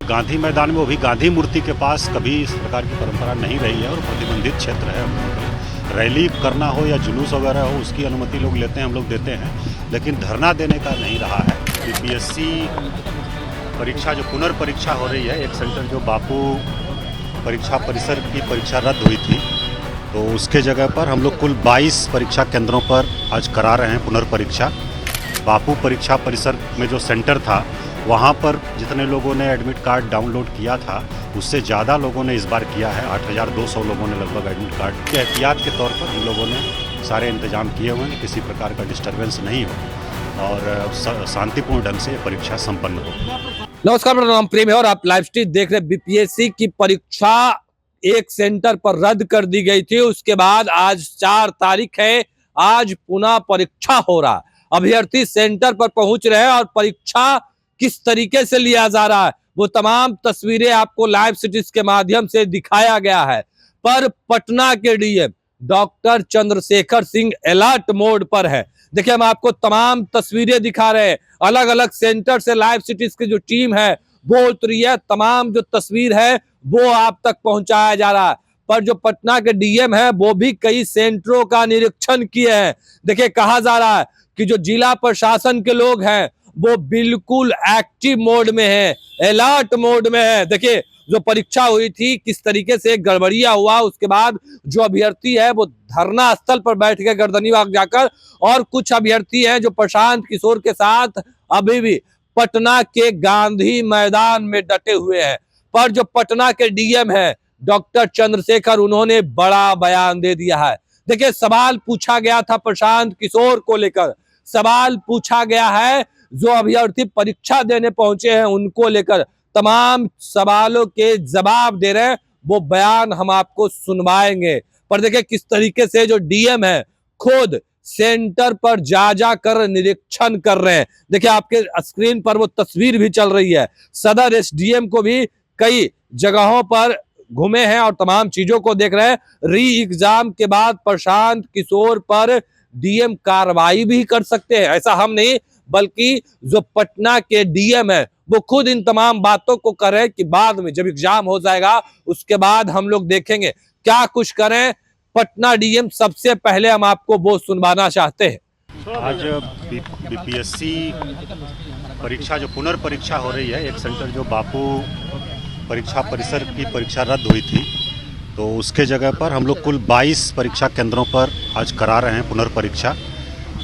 गांधी मैदान में, वो भी गांधी मूर्ति के पास कभी इस प्रकार की परंपरा नहीं रही है और प्रतिबंधित क्षेत्र है। हम लोगों के रैली करना हो या जुलूस वगैरह हो, उसकी अनुमति लोग लेते हैं, हम लोग देते हैं, लेकिन धरना देने का नहीं रहा है। बीपीएससी परीक्षा जो पुनर्परीक्षा हो रही है, एक सेंटर जो बापू परीक्षा परिसर की परीक्षा रद्द हुई थी, तो उसके जगह पर हम लोग कुल 22 परीक्षा केंद्रों पर आज करा रहे हैं पुनर्परीक्षा। बापू परीक्षा परिसर में जो सेंटर था, वहाँ पर जितने लोगों ने एडमिट कार्ड डाउनलोड किया था, उससे ज़्यादा लोगों ने इस बार किया है। 8,200 लोगों ने लगभग एडमिट कार्ड के एहतियात के तौर पर हम लोगों ने सारे इंतजाम किए हुए हैं, किसी प्रकार का डिस्टर्बेंस नहीं हो और शांतिपूर्ण ढंग से परीक्षा संपन्न हो। नमस्कार, मेरा नाम प्रेम है और आप लाइव स्ट्रीम देख रहे हैं। बीपीएससी की परीक्षा एक सेंटर पर रद्द कर दी गई थी, उसके बाद आज 4 तारीख है, आज पुनः परीक्षा हो रहा। अभ्यर्थी सेंटर पर पहुंच रहे हैं और परीक्षा किस तरीके से लिया जा रहा है वो तमाम तस्वीरें आपको लाइव सिटीज के माध्यम से दिखाया गया है। पर पटना के DM doctor Chandrashekhar Singh alert mode पर है। देखिए, हम आपको तमाम तस्वीरें दिखा रहे हैं, अलग अलग सेंटर से लाइव सिटीज की जो टीम है वो उतरी है, तमाम जो तस्वीर है वो आप तक पहुंचाया जा रहा है। पर जो पटना के डीएम है वो भी कई सेंटरों का निरीक्षण किए हैं। देखिए, कहा जा रहा है कि जो जिला प्रशासन के लोग हैं वो बिल्कुल एक्टिव मोड में है, अलर्ट मोड में है। देखिए, जो परीक्षा हुई थी किस तरीके से गड़बड़िया हुआ, उसके बाद जो अभ्यर्थी है वो धरना स्थल पर बैठ के गर्दनी बाग जाकर, और कुछ अभ्यर्थी हैं जो प्रशांत किशोर के साथ अभी भी पटना के गांधी मैदान में डटे हुए हैं। पर जो पटना के डीएम है डॉक्टर चंद्रशेखर, उन्होंने बड़ा बयान दे दिया है। देखिए, सवाल पूछा गया था प्रशांत किशोर को लेकर, सवाल पूछा गया है जो अभ्यर्थी परीक्षा देने पहुंचे हैं उनको लेकर, तमाम सवालों के जवाब दे रहे हैं। वो बयान हम आपको सुनवाएंगे। पर देखिए किस तरीके से जो डीएम है खुद सेंटर पर जा कर निरीक्षण कर रहे हैं। देखिए, आपके स्क्रीन पर वो तस्वीर भी चल रही है। सदर एसडीएम को भी कई जगहों पर घूमे हैं और तमाम चीजों को देख रहे हैं। री एग्जाम के बाद प्रशांत किशोर पर डीएम कार्रवाई भी कर सकते हैं, ऐसा हम नहीं, बल्कि जो पटना के डीएम है वो खुद इन तमाम बातों को कर रहे हैं कि बाद में जब एग्जाम हो जाएगा उसके बाद हम लोग देखेंगे क्या कुछ करें। पटना डीएम सबसे पहले हम आपको वो सुनवाना चाहते हैं। आज बीपीएससी परीक्षा जो पुनर्परीक्षा हो रही है, एक सेंटर जो बापू परीक्षा परिसर की परीक्षा रद्द हुई थी, तो उसके जगह पर हम लोग कुल 22 परीक्षा केंद्रों पर आज करा रहे हैं पुनर्परीक्षा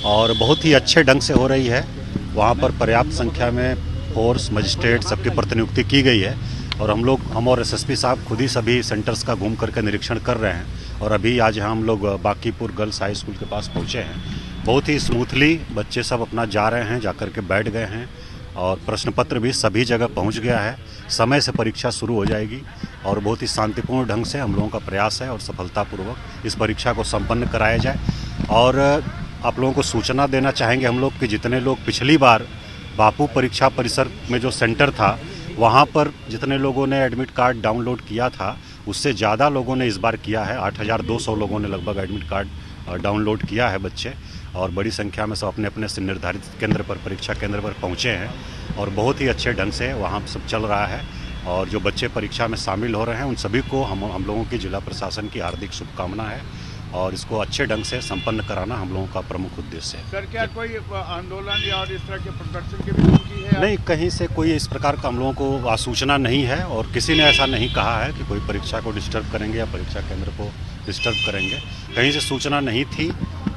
और बहुत ही अच्छे ढंग से हो रही है। वहाँ पर पर्याप्त संख्या में फोर्स, मजिस्ट्रेट सबकी प्रतिनियुक्ति की गई है और हम और एसएसपी साहब खुद ही सभी सेंटर्स का घूम करके निरीक्षण कर रहे हैं। और अभी आज हम लोग बाकीपुर गर्ल्स हाई स्कूल के पास पहुँचे हैं। बहुत ही स्मूथली बच्चे सब अपना जा रहे हैं, जा कर के बैठ गए हैं और प्रश्न पत्र भी सभी जगह पहुंच गया है। समय से परीक्षा शुरू हो जाएगी और बहुत ही शांतिपूर्ण ढंग से हम लोगों का प्रयास है और सफलतापूर्वक इस परीक्षा को संपन्न कराया जाए। और आप लोगों को सूचना देना चाहेंगे हम लोग कि जितने लोग पिछली बार बापू परीक्षा परिसर में जो सेंटर था, वहाँ पर जितने लोगों ने एडमिट कार्ड डाउनलोड किया था, उससे ज़्यादा लोगों ने इस बार किया है। 8,200 लोगों ने लगभग एडमिट कार्ड डाउनलोड किया है बच्चे, और बड़ी संख्या में सब अपने अपने से निर्धारित केंद्र पर, परीक्षा केंद्र पर पहुँचे हैं और बहुत ही अच्छे ढंग से वहाँ सब चल रहा है। और जो बच्चे परीक्षा में शामिल हो रहे हैं उन सभी को हम लोगों की जिला प्रशासन की हार्दिक शुभकामना है और इसको अच्छे ढंग से संपन्न कराना हम लोगों का प्रमुख उद्देश्य है। सर, क्या कोई आंदोलन या और इस तरह के प्रदर्शन की भी धमकी है? नहीं, कहीं से कोई इस प्रकार का हम लोगों को सूचना नहीं है और किसी ने ऐसा नहीं कहा है कि कोई परीक्षा को डिस्टर्ब करेंगे या परीक्षा केंद्र को डिस्टर्ब करेंगे। कहीं से सूचना नहीं थी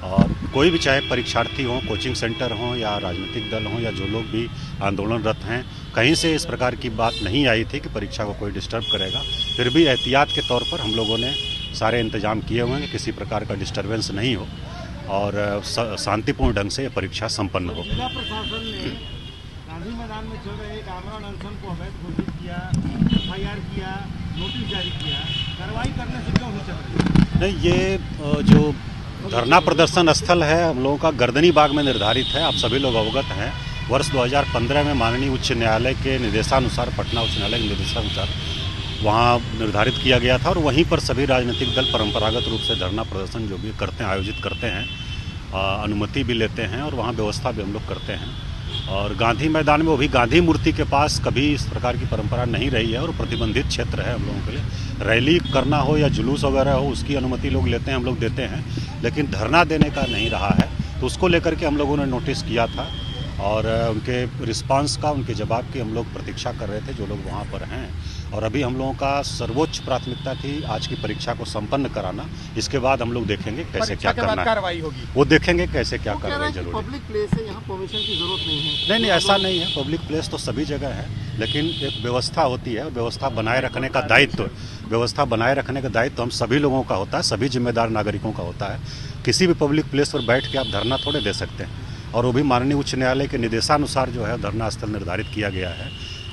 और कोई भी, चाहे परीक्षार्थी हों, कोचिंग सेंटर हों या राजनीतिक दल हों या जो लोग भी आंदोलनरत हैं, कहीं से इस प्रकार की बात नहीं आई थी कि परीक्षा को कोई डिस्टर्ब करेगा। फिर भी एहतियात के तौर पर हम लोगों ने सारे इंतजाम किए हुए हैं, किसी प्रकार का डिस्टर्बेंस नहीं हो और शांतिपूर्ण ढंग से ये परीक्षा संपन्न हो। जिला प्रशासन ने गांधी मैदान में चल रहे एक आमरण अनशन को अवैध घोषित किया, एफआईआर किया, नोटिस जारी किया, कार्रवाई करने से क्यों हिचक रही? नहीं, ये जो धरना प्रदर्शन स्थल है हम लोगों का गर्दनी बाग में निर्धारित है। आप सभी लोग अवगत हैं, वर्ष 2015 में माननीय उच्च न्यायालय के निर्देशानुसार, पटना उच्च न्यायालय के निर्देशानुसार वहाँ निर्धारित किया गया था और वहीं पर सभी राजनीतिक दल परंपरागत रूप से धरना प्रदर्शन जो भी करते हैं, आयोजित करते हैं, अनुमति भी लेते हैं और वहाँ व्यवस्था भी हम लोग करते हैं। और गांधी मैदान में, वो भी गांधी मूर्ति के पास, कभी इस प्रकार की परंपरा नहीं रही है और प्रतिबंधित क्षेत्र है हम लोगों के लिए। रैली करना हो या जुलूस वगैरह हो, उसकी अनुमति लोग लेते हैं, हम लोग देते हैं, लेकिन धरना देने का नहीं रहा है। तो उसको लेकर के हम लोगों ने नोटिस किया था और उनके रिस्पांस का, उनके जवाब की हम लोग प्रतीक्षा कर रहे थे, जो लोग वहाँ पर हैं। और अभी हम लोगों का सर्वोच्च प्राथमिकता थी आज की परीक्षा को संपन्न कराना। इसके बाद हम लोग देखेंगे कैसे क्या करना है, कार्रवाई होगी। वो देखेंगे कैसे क्या कार्रवाई जरूरी है। पब्लिक प्लेस है, यहाँ परमिशन की जरूरत नहीं है। नहीं, ऐसा नहीं है। पब्लिक प्लेस तो सभी जगह है, लेकिन एक व्यवस्था होती है, व्यवस्था बनाए रखने का दायित्व, व्यवस्था बनाए रखने का दायित्व हम सभी लोगों का होता है, सभी जिम्मेदार नागरिकों का होता है। किसी भी पब्लिक प्लेस पर बैठ के आप धरना थोड़े दे सकते हैं, और वो भी माननीय उच्च न्यायालय के निर्देशानुसार जो है धरना स्थल निर्धारित किया गया है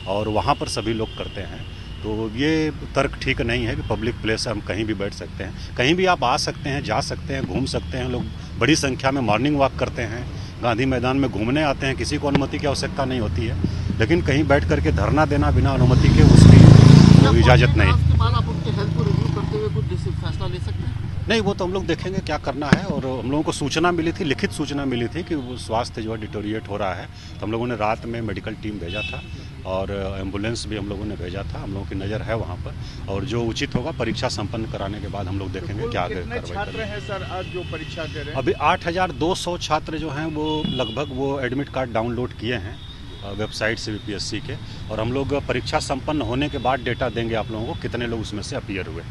और वहाँ पर सभी लोग करते हैं। तो ये तर्क ठीक नहीं है कि पब्लिक प्लेस है, हम कहीं भी बैठ सकते हैं। कहीं भी आप आ सकते हैं, जा सकते हैं, घूम सकते हैं। लोग बड़ी संख्या में मॉर्निंग वॉक करते हैं, गांधी मैदान में घूमने आते हैं, किसी को अनुमति की आवश्यकता नहीं होती है। लेकिन कहीं बैठ करके धरना देना बिना अनुमति के, उसकी इजाज़त नहीं। आप उनके हेल्थ को रिव्यू करते हुए कुछ फैसला ले सकते हैं? नहीं, वो तो हम लोग देखेंगे क्या करना है। और हम लोगों को सूचना मिली थी, लिखित सूचना मिली थी कि वो स्वास्थ्य जो है डिटोरिएट हो रहा है। तो हम लोगों ने रात में मेडिकल टीम भेजा था और एम्बुलेंस भी हम लोगों ने भेजा था। हम लोगों की नज़र है वहाँ पर, और जो उचित होगा परीक्षा संपन्न कराने के बाद हम लोग देखेंगे क्या आगे कार्रवाई छात्र हैं सर आज जो परीक्षा दे रहे हैं? अभी 8,200 छात्र जो हैं वो लगभग वो एडमिट कार्ड डाउनलोड किए हैं वेबसाइट से बीपीएससी के, और हम लोग परीक्षा संपन्न होने के बाद डेटा देंगे आप लोगों को कितने लोग उसमें से अपीयर हुए।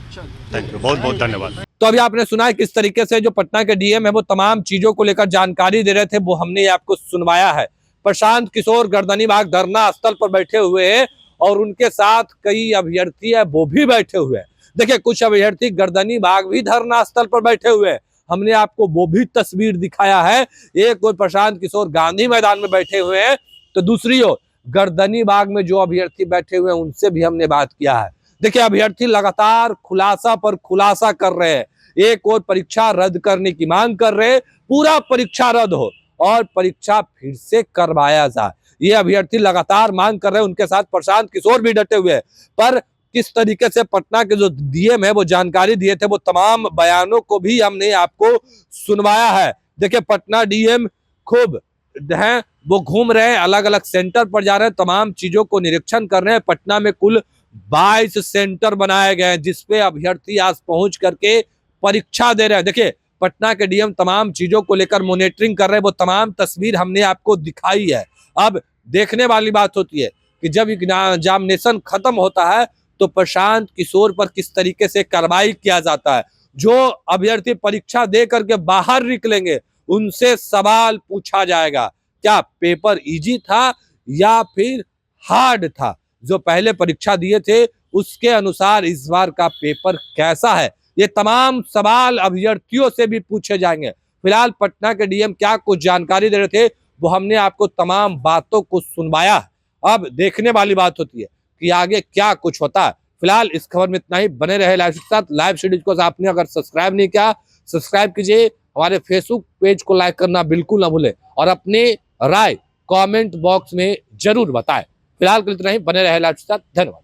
थैंक यू, बहुत बहुत धन्यवाद। तो अभी आपने सुना है किस तरीके से जो पटना के डीएम है वो तमाम चीजों को लेकर जानकारी दे रहे थे, वो हमने आपको सुनवाया है। प्रशांत किशोर गर्दनीबाग धरना स्थल पर बैठे हुए हैं और उनके साथ कई अभ्यर्थी है वो भी बैठे हुए हैं। देखिए, कुछ अभ्यर्थी गर्दनीबाग भी धरना स्थल पर बैठे हुए हैं, हमने आपको वो भी तस्वीर दिखाया है। एक और प्रशांत किशोर गांधी मैदान में बैठे हुए हैं, तो दूसरी ओर गर्दनीबाग में जो अभ्यर्थी बैठे हुए हैं उनसे भी हमने बात किया है। देखिए, अभ्यर्थी लगातार खुलासा पर खुलासा कर रहे हैं। एक और परीक्षा रद्द करने की मांग कर रहे हैं, पूरा परीक्षा रद्द हो और परीक्षा फिर से करवाया जाए, ये अभ्यर्थी लगातार मांग कर रहे हैं। उनके साथ प्रशांत किशोर भी डटे हुए हैं। पर किस तरीके से पटना के जो डीएम है वो जानकारी दिए थे, वो तमाम बयानों को भी हमने आपको सुनवाया है। देखिए, पटना डीएम खूब हैं, वो घूम रहे हैं, अलग अलग सेंटर पर जा रहे हैं, तमाम चीजों को निरीक्षण कर रहे हैं। पटना में कुल 22 सेंटर बनाए गए हैं जिसपे अभ्यर्थी आज पहुंच करके परीक्षा दे रहे हैं। देखिए, पटना के डीएम तमाम चीजों को लेकर मॉनिटरिंग कर रहे हैं, वो तमाम तस्वीर हमने आपको दिखाई है। अब देखने वाली बात होती है कि जब एग्जामिनेशन खत्म होता है तो प्रशांत किशोर पर किस तरीके से कार्रवाई किया जाता है। जो अभ्यर्थी परीक्षा दे करके बाहर निकलेंगे उनसे सवाल पूछा जाएगा, क्या पेपर इजी था या फिर हार्ड था। जो पहले परीक्षा दिए थे उसके अनुसार इस बार का पेपर कैसा है, ये तमाम सवाल अभ्यर्थियों से भी पूछे जाएंगे। फिलहाल पटना के डीएम क्या कुछ जानकारी दे रहे थे वो हमने आपको तमाम बातों को सुनवाया। अब देखने वाली बात होती है कि आगे क्या कुछ होता है। फिलहाल इस खबर में इतना ही, बने रहे लाइव के साथ। लाइव सीरीज को आपने अगर सब्सक्राइब नहीं किया, सब्सक्राइब कीजिए। हमारे फेसबुक पेज को लाइक करना बिल्कुल ना भूलें और अपनी राय कमेंट बॉक्स में जरूर बताएं। फिलहाल के लिए इतना ही, बने रहे लाइव के साथ। धन्यवाद।